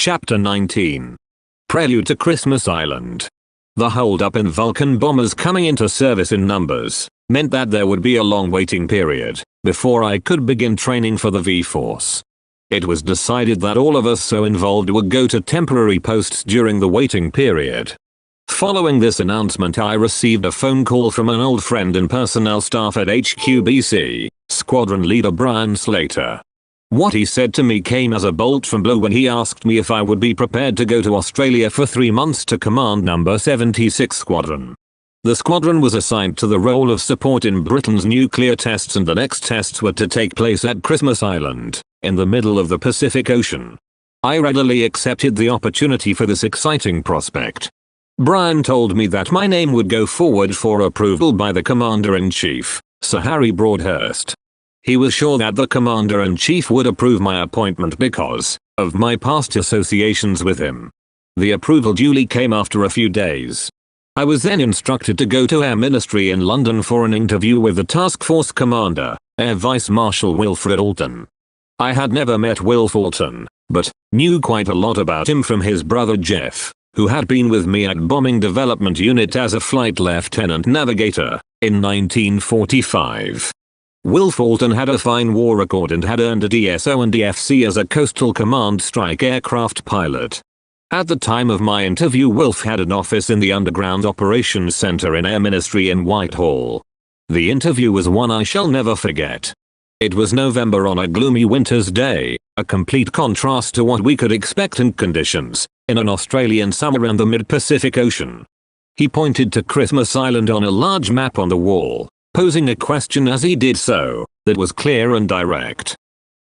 Chapter 19. Prelude to Christmas Island. The hold-up in Vulcan bombers coming into service in numbers meant that there would be a long waiting period before I could begin training for the V-Force. It was decided that all of us so involved would go to temporary posts during the waiting period. Following this announcement, I received a phone call from an old friend and personnel staff at HQBC, Squadron Leader Brian Slater. What he said to me came as a bolt from blue when he asked me if I would be prepared to go to Australia for 3 months to command No. 76 Squadron. The squadron was assigned to the role of support in Britain's nuclear tests, and the next tests were to take place at Christmas Island, in the middle of the Pacific Ocean. I readily accepted the opportunity for this exciting prospect. Brian told me that my name would go forward for approval by the Commander-in-Chief, Sir Harry Broadhurst. He was sure that the Commander-in-Chief would approve my appointment because of my past associations with him. The approval duly came after a few days. I was then instructed to go to Air Ministry in London for an interview with the Task Force Commander, Air Vice Marshal Wilfred Alton. I had never met Wilf Alton, but knew quite a lot about him from his brother Jeff, who had been with me at Bombing Development Unit as a flight lieutenant navigator in 1945. Wilf Alton had a fine war record and had earned a DSO and DFC as a Coastal Command strike aircraft pilot. At the time of my interview, Wilf had an office in the Underground Operations Center in Air Ministry in Whitehall. The interview was one I shall never forget. It was November on a gloomy winter's day, a complete contrast to what we could expect in conditions in an Australian summer in the mid-Pacific Ocean. He pointed to Christmas Island on a large map on the wall, posing a question as he did so that was clear and direct.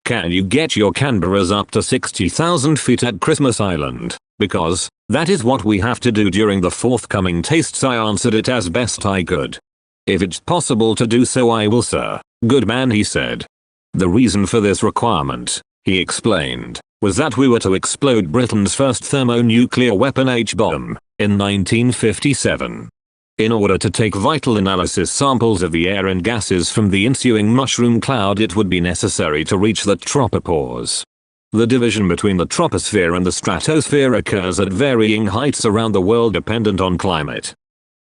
Can you get your Canberras up to 60,000 feet at Christmas Island? Because that is what we have to do during the forthcoming tests. I answered it as best I could. If it's possible to do so, I will, sir. Good man, he said. The reason for this requirement, he explained, was that we were to explode Britain's first thermonuclear weapon H-bomb in 1957. In order to take vital analysis samples of the air and gases from the ensuing mushroom cloud, it would be necessary to reach the tropopause. The division between the troposphere and the stratosphere occurs at varying heights around the world dependent on climate.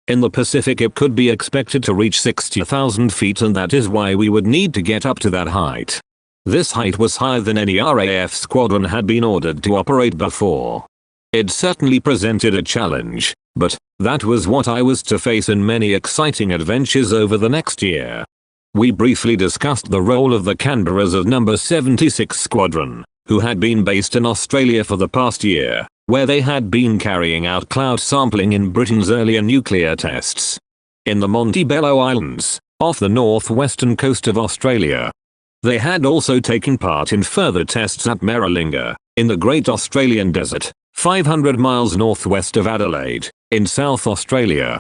In the Pacific it could be expected to reach 60,000 feet, and that is why we would need to get up to that height. This height was higher than any R.A.A.F squadron had been ordered to operate before. It certainly presented a challenge, but that was what I was to face in many exciting adventures over the next year. We briefly discussed the role of the Canberras of No. 76 Squadron, who had been based in Australia for the past year, where they had been carrying out cloud sampling in Britain's earlier nuclear tests. In the Montebello Islands, off the northwestern coast of Australia. They had also taken part in further tests at Maralinga, in the Great Australian Desert, 500 miles northwest of Adelaide, in South Australia.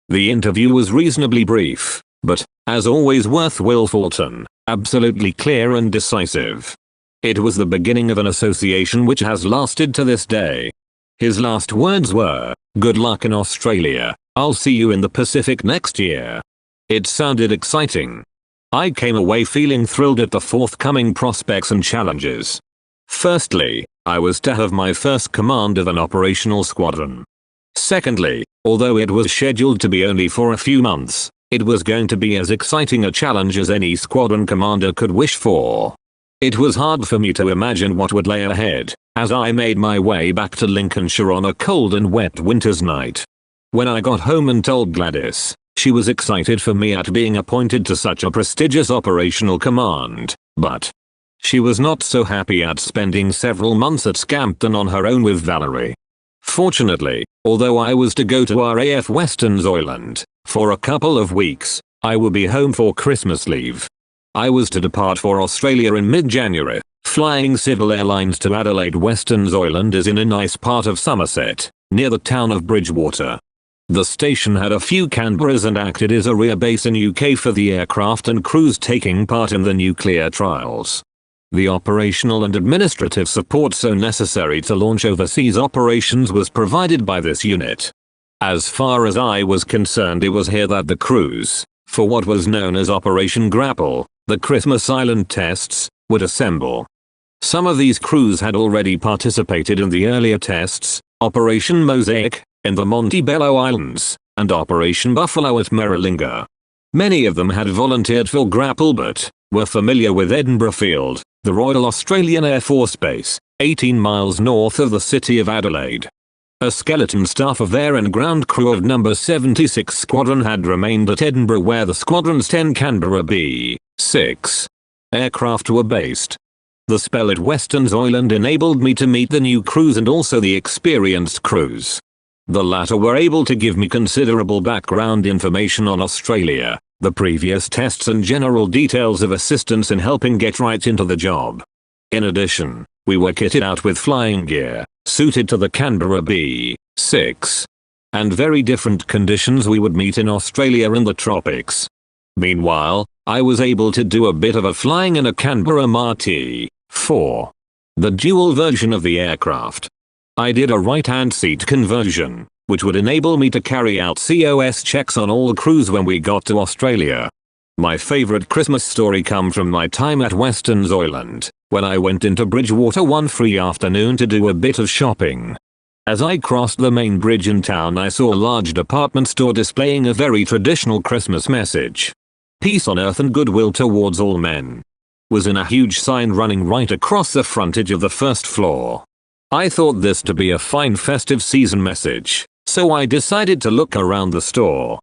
The interview was reasonably brief, but, as always, with Wilf Alton, absolutely clear and decisive. It was the beginning of an association which has lasted to this day. His last words were, "Good luck in Australia, I'll see you in the Pacific next year." It sounded exciting. I came away feeling thrilled at the forthcoming prospects and challenges. Firstly, I was to have my first command of an operational squadron. Secondly, although it was scheduled to be only for a few months, it was going to be as exciting a challenge as any squadron commander could wish for. It was hard for me to imagine what would lay ahead, as I made my way back to Lincolnshire on a cold and wet winter's night. When I got home and told Gladys, she was excited for me at being appointed to such a prestigious operational command, but she was not so happy at spending several months at Scampton on her own with Valerie. Fortunately, although I was to go to R.A.A.F Western Zoyland for a couple of weeks, I would be home for Christmas leave. I was to depart for Australia in mid-January, flying Civil Airlines to Adelaide. Western Zoyland is in a nice part of Somerset, near the town of Bridgewater. The station had a few Canberras and acted as a rear base in UK for the aircraft and crews taking part in the nuclear trials. The operational and administrative support so necessary to launch overseas operations was provided by this unit. As far as I was concerned, it was here that the crews, for what was known as Operation Grapple, the Christmas Island tests, would assemble. Some of these crews had already participated in the earlier tests, Operation Mosaic, in the Montebello Islands, and Operation Buffalo at Maralinga. Many of them had volunteered for Grapple but were familiar with Edinburgh Field, the Royal Australian Air Force Base, 18 miles north of the city of Adelaide. A skeleton staff of air and ground crew of No. 76 Squadron had remained at Edinburgh where the Squadron's 10 Canberra B-6 aircraft were based. The spell at Western Island enabled me to meet the new crews and also the experienced crews. The latter were able to give me considerable background information on Australia, the previous tests and general details of assistance in helping get right into the job. In addition, we were kitted out with flying gear, suited to the Canberra B-6, and very different conditions we would meet in Australia in the tropics. Meanwhile, I was able to do a bit of a flying in a Canberra MT-4, the dual version of the aircraft. I did a right-hand seat conversion, which would enable me to carry out COS checks on all crews when we got to Australia. My favorite Christmas story come from my time at Western Island, when I went into Bridgewater one free afternoon to do a bit of shopping. As I crossed the main bridge in town I saw a large department store displaying a very traditional Christmas message. Peace on earth and goodwill towards all men. Was in a huge sign running right across the frontage of the first floor. I thought this to be a fine festive season message, so I decided to look around the store.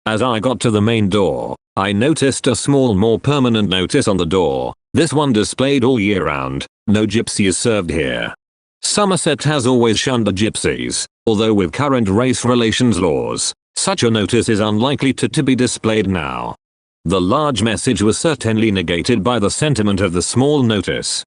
As I got to the main door, I noticed a small more permanent notice on the door, this one displayed all year round, no gypsies served here. Somerset has always shunned the gypsies, although with current race relations laws, such a notice is unlikely to be displayed now. The large message was certainly negated by the sentiment of the small notice.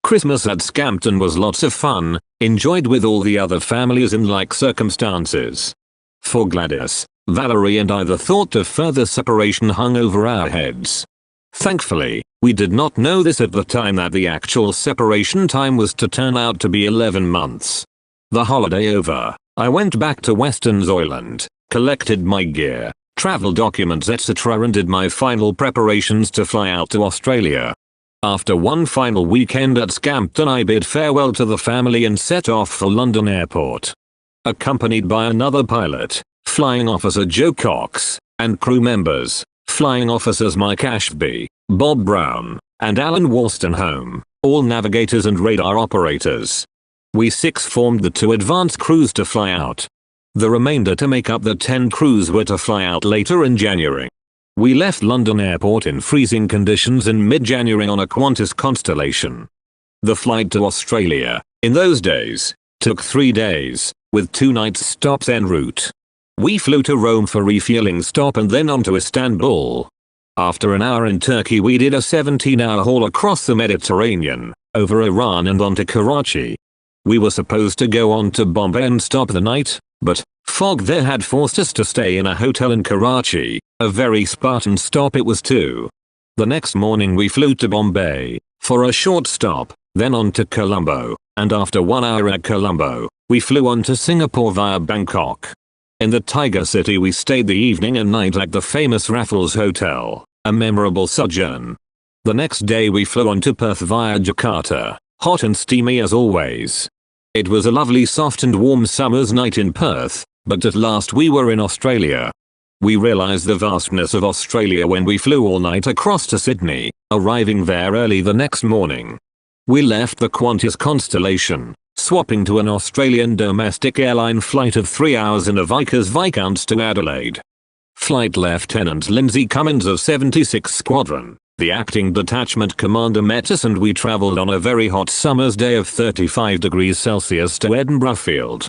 Christmas at Scampton was lots of fun, enjoyed with all the other families in like circumstances. For Gladys, Valerie and I the thought of further separation hung over our heads. Thankfully, we did not know this at the time that the actual separation time was to turn out to be 11 months. The holiday over, I went back to Western Island, collected my gear, travel documents etc. and did my final preparations to fly out to Australia. After one final weekend at Scampton I bid farewell to the family and set off for London Airport. Accompanied by another pilot, Flying Officer Joe Cox, and crew members, Flying Officers Mike Ashby, Bob Brown, and Alan Wolstenholme, all navigators and radar operators. We 6 formed the 2 advance crews to fly out. The remainder to make up the 10 crews were to fly out later in January. We left London Airport in freezing conditions in mid-January on a Qantas Constellation. The flight to Australia, in those days, took 3 days, with 2 night stops en route. We flew to Rome for refueling stop and then on to Istanbul. After an hour in Turkey we did a 17-hour haul across the Mediterranean, over Iran and on to Karachi. We were supposed to go on to Bombay and stop the night, but fog there had forced us to stay in a hotel in Karachi, a very Spartan stop it was too. The next morning we flew to Bombay, for a short stop, then on to Colombo, and after 1 hour at Colombo, we flew on to Singapore via Bangkok. In the Tiger City we stayed the evening and night at the famous Raffles Hotel, a memorable sojourn. The next day we flew on to Perth via Jakarta, hot and steamy as always. It was a lovely soft and warm summer's night in Perth, but at last we were in Australia. We realized the vastness of Australia when we flew all night across to Sydney, arriving there early the next morning. We left the Qantas Constellation, swapping to an Australian domestic airline flight of 3 hours in a Vickers Viscounts to Adelaide. Flight Lieutenant Lindsay Cummins of 76 Squadron, the acting detachment commander, met us and we travelled on a very hot summer's day of 35 degrees Celsius to Edinburgh Field.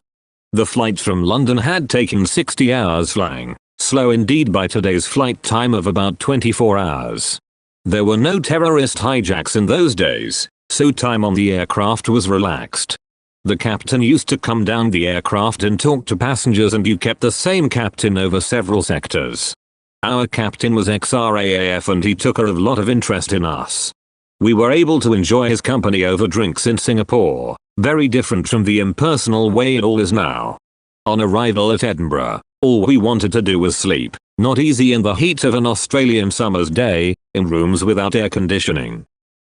The flight from London had taken 60 hours flying, slow indeed by today's flight time of about 24 hours. There were no terrorist hijacks in those days, so time on the aircraft was relaxed. The captain used to come down the aircraft and talk to passengers and you kept the same captain over several sectors. Our captain was ex-R.A.A.F and he took a lot of interest in us. We were able to enjoy his company over drinks in Singapore, very different from the impersonal way it all is now. On arrival at Edinburgh, all we wanted to do was sleep, not easy in the heat of an Australian summer's day, in rooms without air conditioning.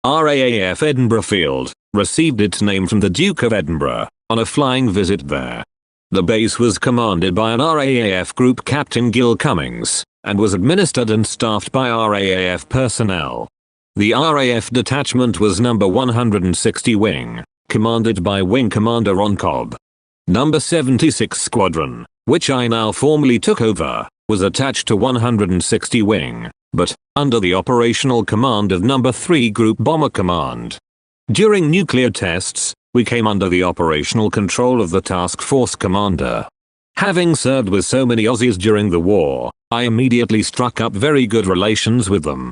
R.A.A.F Edinburgh Field, received its name from the Duke of Edinburgh, on a flying visit there. The base was commanded by an R.A.A.F Group Captain Gil Cummings, and was administered and staffed by R.A.A.F personnel. The R.A.F detachment was number 160 Wing, commanded by Wing Commander Ron Cobb. Number 76 Squadron, which I now formally took over, was attached to 160 Wing, but under the operational command of number 3 Group Bomber Command. During nuclear tests, we came under the operational control of the task force commander. Having served with so many Aussies during the war, I immediately struck up very good relations with them.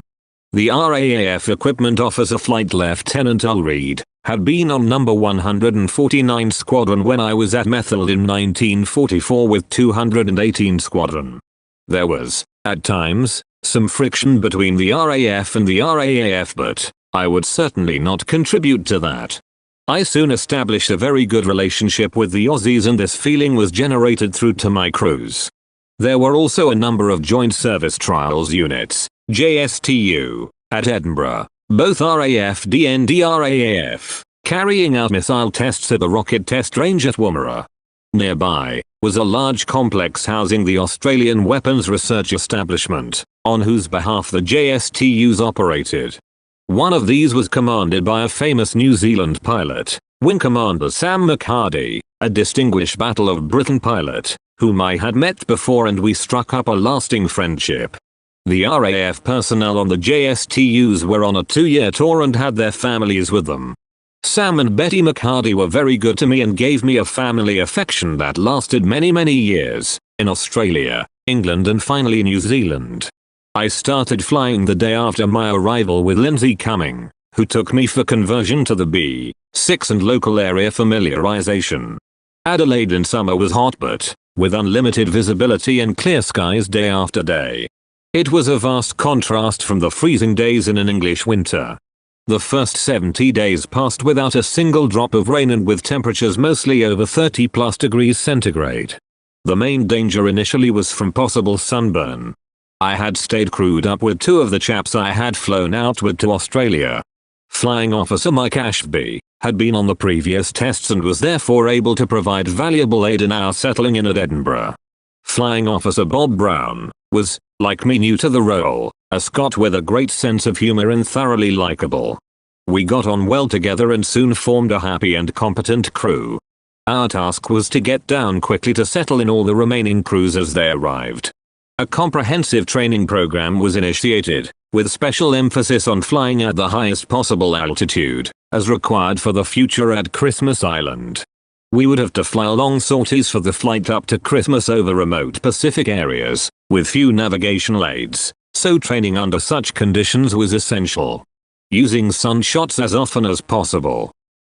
The R.A.A.F equipment officer Flight Lieutenant Ulreed had been on number 149 Squadron when I was at Method in 1944 with 218 Squadron. There was, at times, some friction between the R.A.F and the R.A.A.F, but I would certainly not contribute to that. I soon established a very good relationship with the Aussies, and this feeling was generated through to my crews. There were also a number of Joint Service Trials Units, JSTU, at Edinburgh, both RAFD and R.A.A.F, carrying out missile tests at the rocket test range at Woomera. Nearby was a large complex housing the Australian Weapons Research Establishment, on whose behalf the JSTUs operated. One of these was commanded by a famous New Zealand pilot, Wing Commander Sam McHardy, a distinguished Battle of Britain pilot, whom I had met before, and we struck up a lasting friendship. The R.A.F personnel on the JSTUs were on a 2-year tour and had their families with them. Sam and Betty McHardy were very good to me and gave me a family affection that lasted many years, in Australia, England and finally New Zealand. I started flying the day after my arrival with Lindsay Cumming, who took me for conversion to the B-6 and local area familiarization. Adelaide in summer was hot, but with unlimited visibility and clear skies day after day. It was a vast contrast from the freezing days in an English winter. The first 70 days passed without a single drop of rain and with temperatures mostly over 30+ degrees centigrade. The main danger initially was from possible sunburn. I had stayed crewed up with 2 of the chaps I had flown out with to Australia. Flying Officer Mike Ashby had been on the previous tests and was therefore able to provide valuable aid in our settling in at Edinburgh. Flying Officer Bob Brown was, like me, new to the role, a Scot with a great sense of humor and thoroughly likable. We got on well together and soon formed a happy and competent crew. Our task was to get down quickly to settle in all the remaining crews as they arrived. A comprehensive training program was initiated, with special emphasis on flying at the highest possible altitude, as required for the future at Christmas Island. We would have to fly long sorties for the flight up to Christmas over remote Pacific areas, with few navigational aids, so training under such conditions was essential. Using sun shots as often as possible.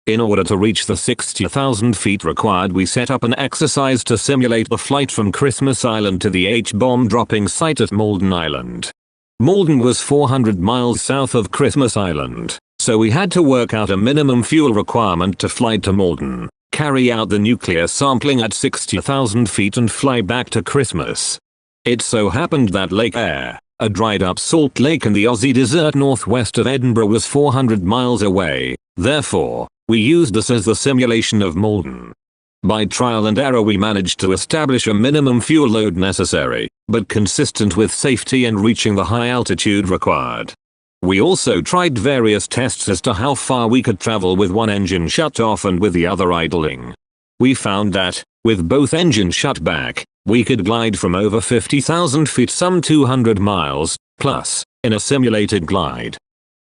In order to reach the 60,000 feet required, we set up an exercise to simulate the flight from Christmas Island to the H-bomb dropping site at Malden Island. Malden was 400 miles south of Christmas Island, so we had to work out a minimum fuel requirement to fly to Malden, carry out the nuclear sampling at 60,000 feet and fly back to Christmas. It so happened that Lake Eyre, a dried up salt lake in the Aussie desert northwest of Edinburgh, was 400 miles away. Therefore, we used this as the simulation of Malden. By trial and error we managed to establish a minimum fuel load necessary, but consistent with safety and reaching the high altitude required. We also tried various tests as to how far we could travel with one engine shut off and with the other idling. We found that, with both engines shut back, we could glide from over 50,000 feet, some 200 miles, plus, in a simulated glide.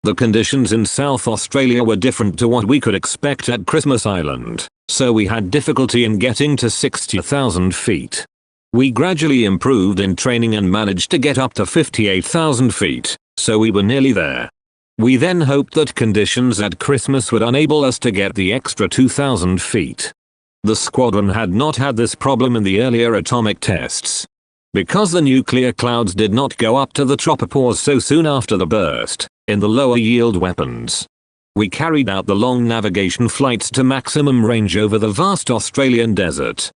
The conditions in South Australia were different to what we could expect at Christmas Island, so we had difficulty in getting to 60,000 feet. We gradually improved in training and managed to get up to 58,000 feet, so we were nearly there. We then hoped that conditions at Christmas would enable us to get the extra 2,000 feet. The squadron had not had this problem in the earlier atomic tests. Because the nuclear clouds did not go up to the tropopause so soon after the burst, in the lower yield weapons. We carried out the long navigation flights to maximum range over the vast Australian desert.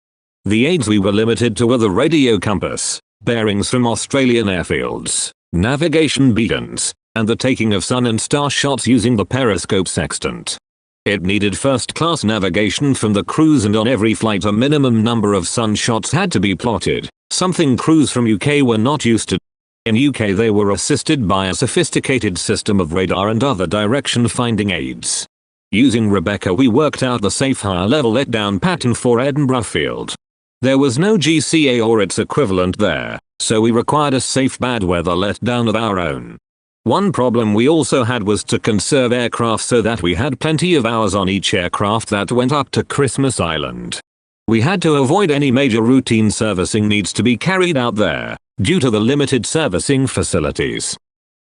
The aids we were limited to were the radio compass, bearings from Australian airfields, navigation beacons, and the taking of sun and star shots using the periscope sextant. It needed first-class navigation from the crews, and on every flight a minimum number of sunshots had to be plotted, something crews from UK were not used to. In UK they were assisted by a sophisticated system of radar and other direction-finding aids. Using Rebecca we worked out the safe high-level let-down pattern for Edinburgh Field. There was no GCA or its equivalent there, so we required a safe bad weather letdown of our own. One problem we also had was to conserve aircraft so that we had plenty of hours on each aircraft that went up to Christmas Island. We had to avoid any major routine servicing needs to be carried out there, due to the limited servicing facilities.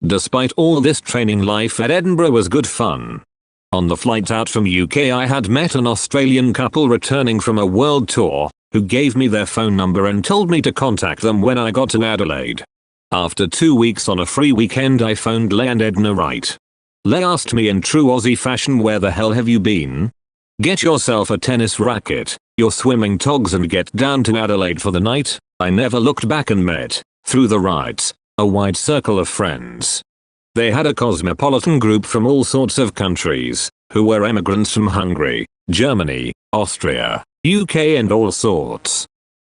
Despite all this training, life at Edinburgh was good fun. On the flight out from UK I had met an Australian couple returning from a world tour, who gave me their phone number and told me to contact them when I got to Adelaide. After 2 weeks on a free weekend I phoned Leigh and Edna Wright. Leigh asked me in true Aussie fashion, "Where the hell have you been? Get yourself a tennis racket, your swimming togs and get down to Adelaide for the night." I never looked back and met, through the Wrights, a wide circle of friends. They had a cosmopolitan group from all sorts of countries, who were emigrants from Hungary, Germany, Austria, UK and all sorts.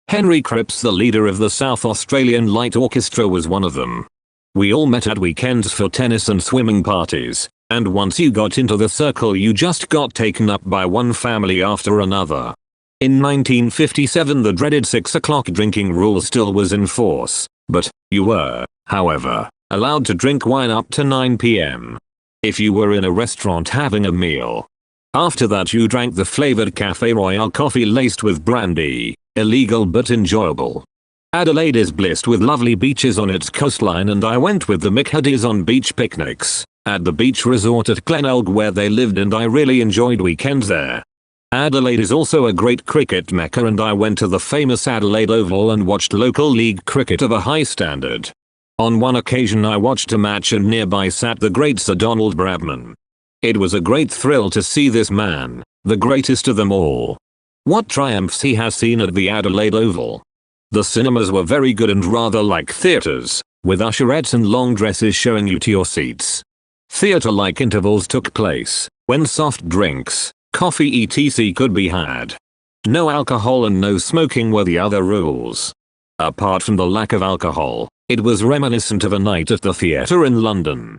Henry Cripps, the leader of the South Australian Light Orchestra, was one of them. We all met at weekends for tennis and swimming parties, and once you got into the circle you just got taken up by one family after another. In 1957 the dreaded 6 o'clock drinking rule still was in force, but you were, however, allowed to drink wine up to 9 p.m. if you were in a restaurant having a meal. After that you drank the flavored Café Royale coffee laced with brandy, illegal but enjoyable. Adelaide is blessed with lovely beaches on its coastline, and I went with the McHuddies on beach picnics at the beach resort at Glenelg where they lived, and I really enjoyed weekends there. Adelaide is also a great cricket mecca, and I went to the famous Adelaide Oval and watched local league cricket of a high standard. On one occasion I watched a match and nearby sat the great Sir Donald Bradman. It was a great thrill to see this man, the greatest of them all. What triumphs he has seen at the Adelaide Oval. The cinemas were very good and rather like theatres, with usherettes and long dresses showing you to your seats. Theatre-like intervals took place, when soft drinks, coffee etc. could be had. No alcohol and no smoking were the other rules. Apart from the lack of alcohol, it was reminiscent of a night at the theatre in London.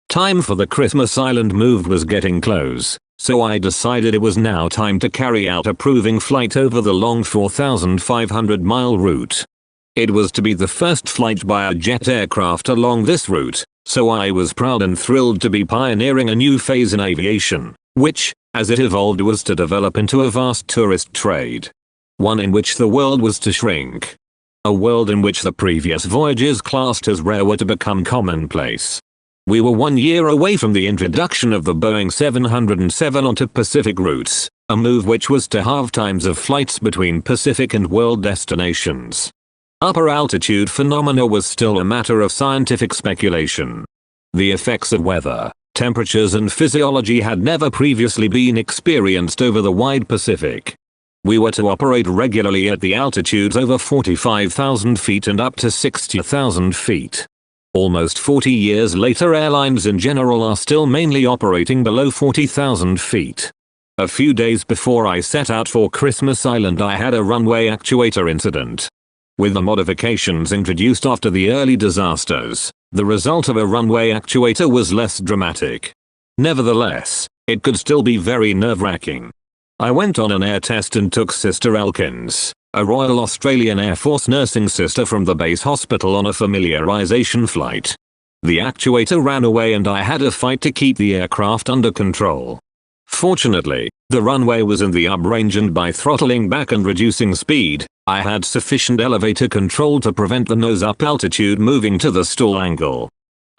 Time for the Christmas Island move was getting close, so I decided it was now time to carry out a proving flight over the long 4,500-mile route. It was to be the first flight by a jet aircraft along this route, so I was proud and thrilled to be pioneering a new phase in aviation, which, as it evolved, was to develop into a vast tourist trade. One in which the world was to shrink. A world in which the previous voyages classed as rare were to become commonplace. We were 1 year away from the introduction of the Boeing 707 onto Pacific routes, a move which was to halve times of flights between Pacific and world destinations. Upper altitude phenomena was still a matter of scientific speculation. The effects of weather, temperatures and physiology had never previously been experienced over the wide Pacific. We were to operate regularly at the altitudes over 45,000 feet and up to 60,000 feet. Almost 40 years later, airlines in general are still mainly operating below 40,000 feet. A few days before I set out for Christmas Island I had a runway actuator incident. With the modifications introduced after the early disasters, the result of a runway actuator was less dramatic. Nevertheless, it could still be very nerve-wracking. I went on an air test and took Sister Elkins, a Royal Australian Air Force nursing sister from the base hospital, on a familiarization flight. The actuator ran away and I had a fight to keep the aircraft under control. Fortunately, the runway was in the up-range and by throttling back and reducing speed, I had sufficient elevator control to prevent the nose-up altitude moving to the stall angle.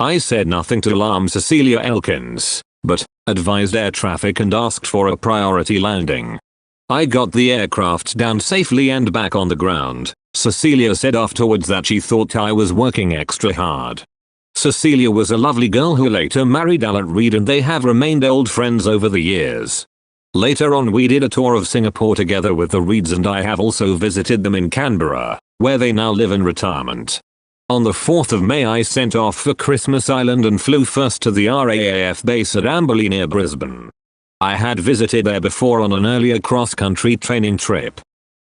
I said nothing to alarm Cecilia Elkins, but advised air traffic and asked for a priority landing. I got the aircraft down safely and back on the ground. Cecilia said afterwards that she thought I was working extra hard. Cecilia was a lovely girl who later married Alan Reid and they have remained old friends over the years. Later on we did a tour of Singapore together with the Reids and I have also visited them in Canberra, where they now live in retirement. On the 4th of May I sent off for Christmas Island and flew first to the R.A.A.F base at Amberley near Brisbane. I had visited there before on an earlier cross-country training trip.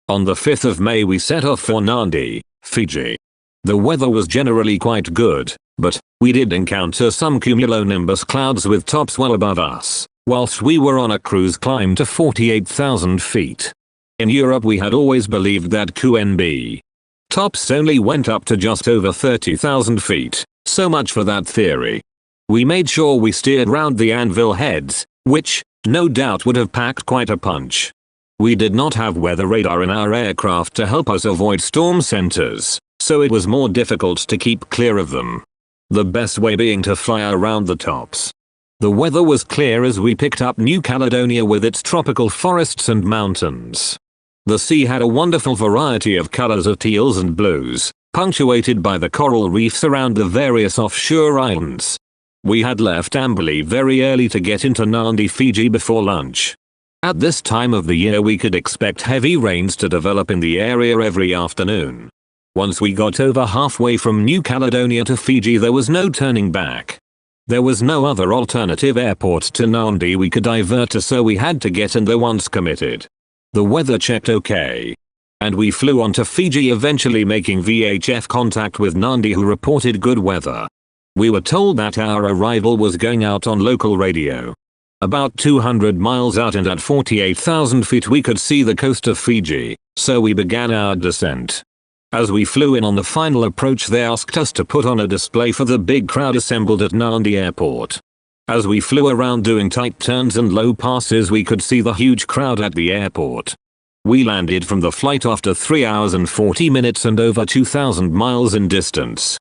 On the 5th of May we set off for Nandi, Fiji. The weather was generally quite good, but we did encounter some cumulonimbus clouds with tops well above us, whilst we were on a cruise climb to 48,000 feet. In Europe we had always believed that QNB tops only went up to just over 30,000 feet, so much for that theory. We made sure we steered round the anvil heads, which, no doubt would have packed quite a punch. We did not have weather radar in our aircraft to help us avoid storm centers, so it was more difficult to keep clear of them. The best way being to fly around the tops. The weather was clear as we picked up New Caledonia with its tropical forests and mountains. The sea had a wonderful variety of colors of teals and blues, punctuated by the coral reefs around the various offshore islands. We had left Amberley very early to get into Nandi, Fiji before lunch. At this time of the year we could expect heavy rains to develop in the area every afternoon. Once we got over halfway from New Caledonia to Fiji there was no turning back. There was no other alternative airport to Nandi we could divert to, so we had to get in there once committed. The weather checked okay. And we flew on to Fiji, eventually making VHF contact with Nandi, who reported good weather. We were told that our arrival was going out on local radio. About 200 miles out and at 48,000 feet we could see the coast of Fiji, so we began our descent. As we flew in on the final approach they asked us to put on a display for the big crowd assembled at Nandi Airport. As we flew around doing tight turns and low passes we could see the huge crowd at the airport. We landed from the flight after 3 hours and 40 minutes and over 2,000 miles in distance.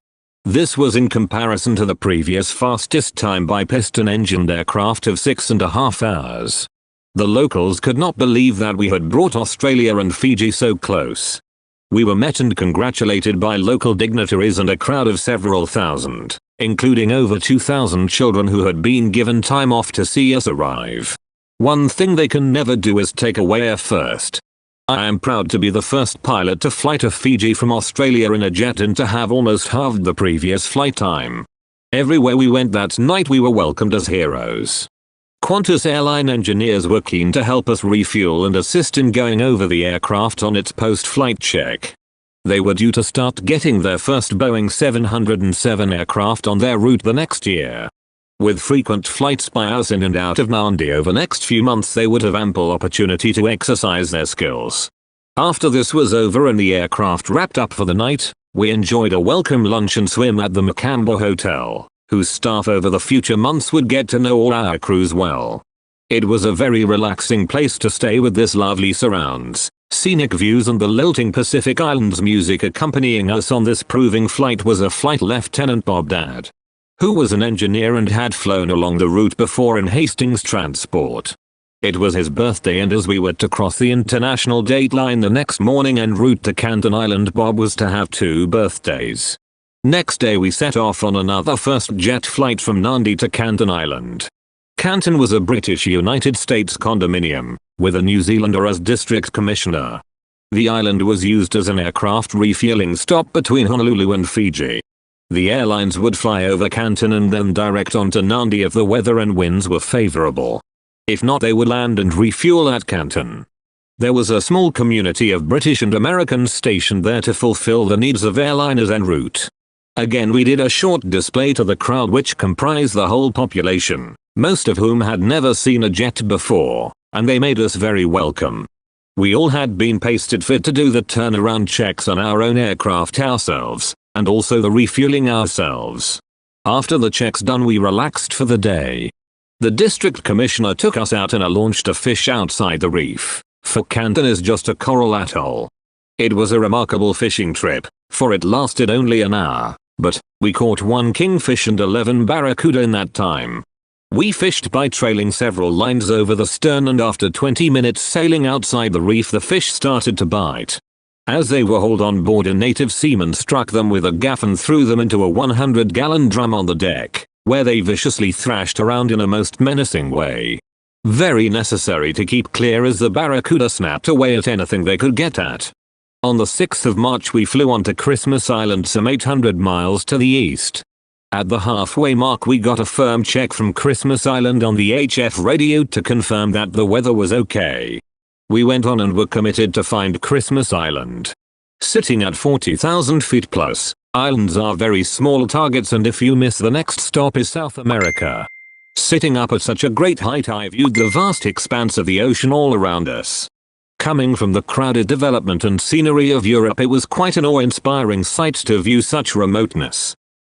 This was in comparison to the previous fastest time by piston-engined aircraft of 6.5 hours. The locals could not believe that we had brought Australia and Fiji so close. We were met and congratulated by local dignitaries and a crowd of several thousand, including over 2,000 children who had been given time off to see us arrive. One thing they can never do is take away air first. I am proud to be the first pilot to fly to Fiji from Australia in a jet and to have almost halved the previous flight time. Everywhere we went that night we were welcomed as heroes. Qantas airline engineers were keen to help us refuel and assist in going over the aircraft on its post-flight check. They were due to start getting their first Boeing 707 aircraft on their route the next year. With frequent flights by us in and out of Nandi over the next few months they would have ample opportunity to exercise their skills. After this was over and the aircraft wrapped up for the night, we enjoyed a welcome lunch and swim at the Macamba Hotel, whose staff over the future months would get to know all our crews well. It was a very relaxing place to stay with this lovely surrounds, scenic views and the lilting Pacific Islands music. Accompanying us on this proving flight was a Flight Lieutenant Bob Dad, who was an engineer and had flown along the route before in Hastings Transport. It was his birthday and as we were to cross the international date line the next morning en route to Canton Island, Bob was to have 2 birthdays. Next day we set off on another first jet flight from Nandi to Canton Island. Canton was a British United States condominium, with a New Zealander as district commissioner. The island was used as an aircraft refueling stop between Honolulu and Fiji. The airlines would fly over Canton and then direct on to Nandi if the weather and winds were favorable. If not, they would land and refuel at Canton. There was a small community of British and Americans stationed there to fulfill the needs of airliners en route. Again we did a short display to the crowd, which comprised the whole population, most of whom had never seen a jet before, and they made us very welcome. We all had been pasted fit to do the turnaround checks on our own aircraft ourselves, and also the refueling ourselves. After the checks done we relaxed for the day. The district commissioner took us out in a launch to fish outside the reef, for Canton is just a coral atoll. It was a remarkable fishing trip, for it lasted only an hour, but we caught 1 kingfish and 11 barracuda in that time. We fished by trailing several lines over the stern, and after 20 minutes sailing outside the reef the fish started to bite. As they were hauled on board, a native seaman struck them with a gaff and threw them into a 100-gallon drum on the deck, where they viciously thrashed around in a most menacing way. Very necessary to keep clear as the barracuda snapped away at anything they could get at. On the 6th of March we flew on to Christmas Island, some 800 miles to the east. At the halfway mark we got a firm check from Christmas Island on the HF radio to confirm that the weather was okay. We went on and were committed to find Christmas Island. Sitting at 40,000 feet plus, islands are very small targets, and if you miss, the next stop is South America. Sitting up at such a great height I viewed the vast expanse of the ocean all around us. Coming from the crowded development and scenery of Europe, it was quite an awe-inspiring sight to view such remoteness.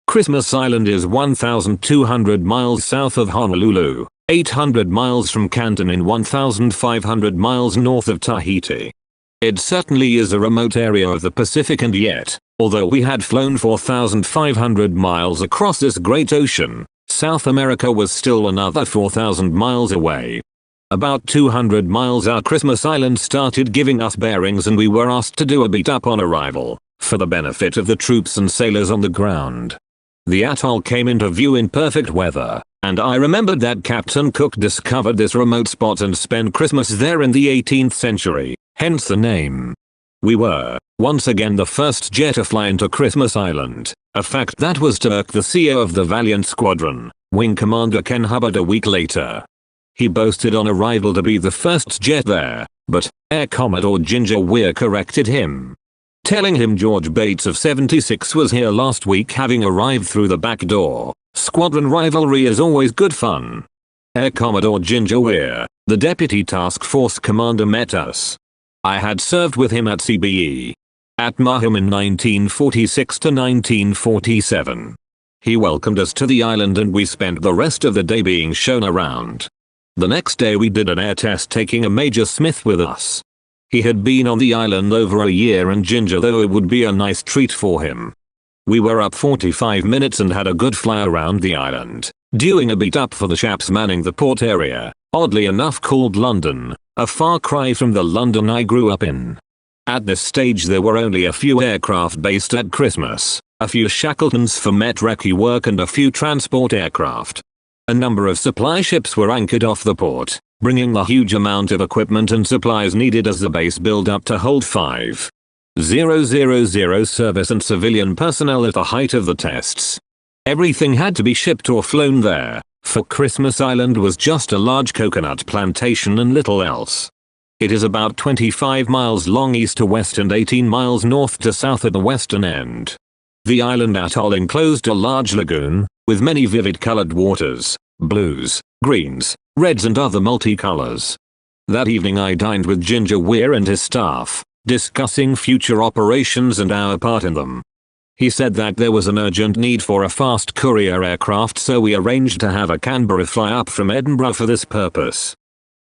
Christmas Island is 1,200 miles south of Honolulu, 800 miles from Canton and 1,500 miles north of Tahiti. It certainly is a remote area of the Pacific, and yet, although we had flown 4,500 miles across this great ocean, South America was still another 4,000 miles away. About 200 miles out, Christmas Island started giving us bearings and we were asked to do a beat up on arrival, for the benefit of the troops and sailors on the ground. The atoll came into view in perfect weather, and I remembered that Captain Cook discovered this remote spot and spent Christmas there in the 18th century, hence the name. We were, once again, the first jet to fly into Christmas Island, a fact that was to irk the CEO of the Valiant Squadron, Wing Commander Ken Hubbard, a week later. He boasted on arrival to be the first jet there, but Air Commodore Ginger Weir corrected him, telling him George Bates of 76 was here last week, having arrived through the back door. Squadron rivalry is always good fun. Air Commodore Ginger Weir, the Deputy Task Force Commander, met us. I had served with him at CBE at Maham in 1946 to 1947. He welcomed us to the island and we spent the rest of the day being shown around. The next day we did an air test, taking a Major Smith with us. He had been on the island over a year, and Ginger thought it would be a nice treat for him. We were up 45 minutes and had a good fly around the island, doing a beat up for the chaps manning the port area, oddly enough called London, a far cry from the London I grew up in. At this stage there were only a few aircraft based at Christmas, a few Shackletons for Met recce work and a few transport aircraft. A number of supply ships were anchored off the port, bringing the huge amount of equipment and supplies needed as the base built up to hold 5,000 service and civilian personnel at the height of the tests. Everything had to be shipped or flown there, for Christmas Island was just a large coconut plantation and little else. It is about 25 miles long east to west and 18 miles north to south at the western end. The island atoll enclosed a large lagoon, with many vivid colored waters, blues, greens, reds and other multicolors. That evening I dined with Ginger Weir and his staff, discussing future operations and our part in them. He said that there was an urgent need for a fast courier aircraft, so we arranged to have a Canberra fly up from Edinburgh for this purpose.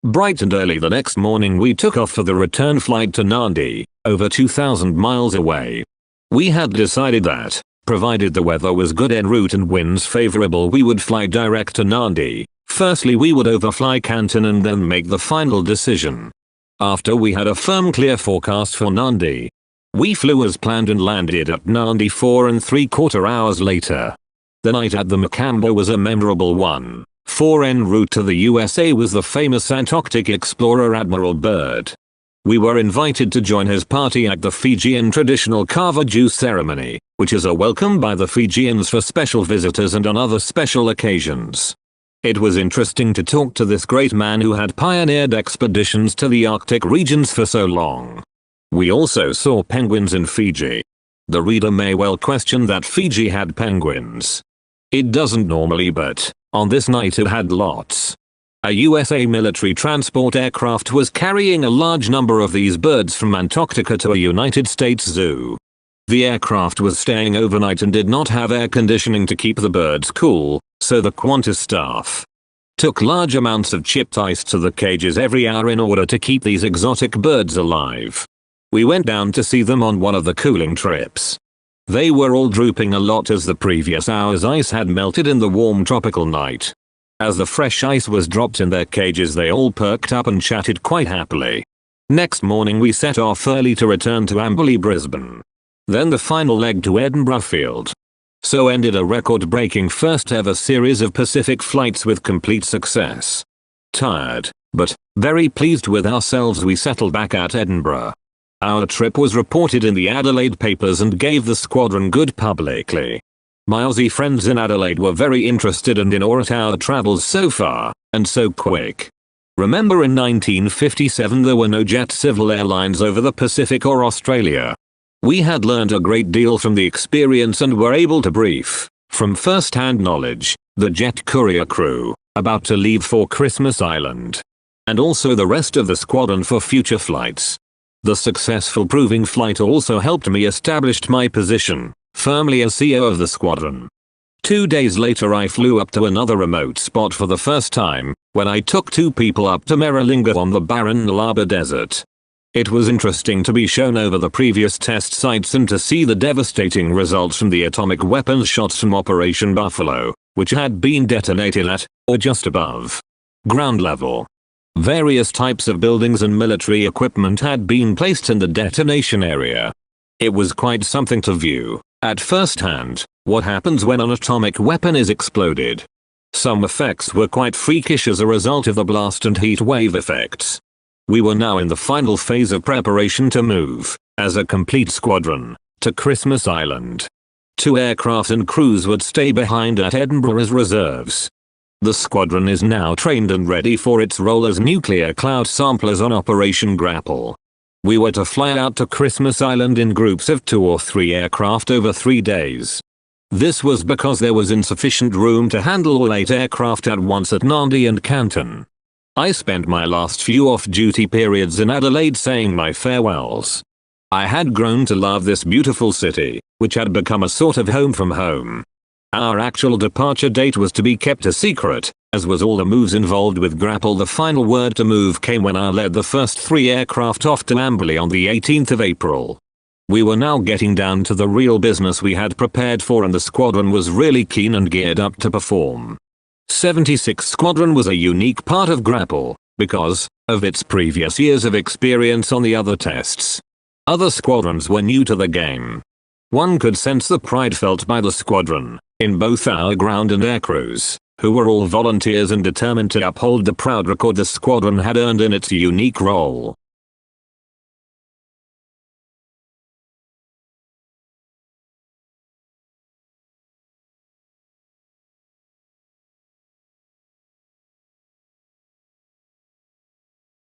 Bright and early the next morning we took off for the return flight to Nandi, over 2,000 miles away. We had decided that, provided the weather was good en route and winds favorable, we would fly direct to Nandi. Firstly we would overfly Canton and then make the final decision. After we had a firm clear forecast for Nandi, we flew as planned and landed at Nandi 4¾ hours later. The night at the Macambo was a memorable one, for en route to the USA was the famous Antarctic explorer Admiral Byrd. We were invited to join his party at the Fijian traditional kava juice ceremony, which is a welcome by the Fijians for special visitors and on other special occasions. It was interesting to talk to this great man who had pioneered expeditions to the Arctic regions for so long. We also saw penguins in Fiji. The reader may well question that Fiji had penguins. It doesn't normally, but on this night it had lots. A USA military transport aircraft was carrying a large number of these birds from Antarctica to a United States zoo. The aircraft was staying overnight and did not have air conditioning to keep the birds cool, so the Qantas staff took large amounts of chipped ice to the cages every hour in order to keep these exotic birds alive. We went down to see them on one of the cooling trips. They were all drooping a lot as the previous hour's ice had melted in the warm tropical night. As the fresh ice was dropped in their cages they all perked up and chatted quite happily. Next morning we set off early to return to Amberley, Brisbane. Then the final leg to Edinburgh Field. So ended a record-breaking first ever series of Pacific flights with complete success. Tired, but very pleased with ourselves, we settled back at Edinburgh. Our trip was reported in the Adelaide papers and gave the squadron good publicly. My Aussie friends in Adelaide were very interested and in awe at our travels so far, and so quick. Remember in 1957 there were no jet civil airlines over the Pacific or Australia. We had learned a great deal from the experience and were able to brief, from first-hand knowledge, the jet courier crew, about to leave for Christmas Island. And also the rest of the squadron for future flights. The successful proving flight also helped me establish my position, firmly as CEO of the squadron. 2 days later I flew up to another remote spot for the first time, when I took 2 people up to Maralinga on the barren Laba Desert. It was interesting to be shown over the previous test sites and to see the devastating results from the atomic weapons shots from Operation Buffalo, which had been detonated at, or just above, ground level. Various types of buildings and military equipment had been placed in the detonation area. It was quite something to view, at first hand, what happens when an atomic weapon is exploded. Some effects were quite freakish as a result of the blast and heat wave effects. We were now in the final phase of preparation to move, as a complete squadron, to Christmas Island. 2 aircraft and crews would stay behind at Edinburgh as reserves. The squadron is now trained and ready for its role as nuclear cloud samplers on Operation Grapple. We were to fly out to Christmas Island in groups of 2 or 3 aircraft over 3 days. This was because there was insufficient room to handle all 8 aircraft at once at Nandi and Canton. I spent my last few off-duty periods in Adelaide saying my farewells. I had grown to love this beautiful city, which had become a sort of home from home. Our actual departure date was to be kept a secret, as was all the moves involved with Grapple. The final word to move came when I led the first 3 aircraft off to Amberley on the 18th of April. We were now getting down to the real business we had prepared for, and the squadron was really keen and geared up to perform. 76 Squadron was a unique part of Grapple, because of its previous years of experience on the other tests. Other squadrons were new to the game. One could sense the pride felt by the squadron, in both our ground and air crews, who were all volunteers and determined to uphold the proud record the squadron had earned in its unique role.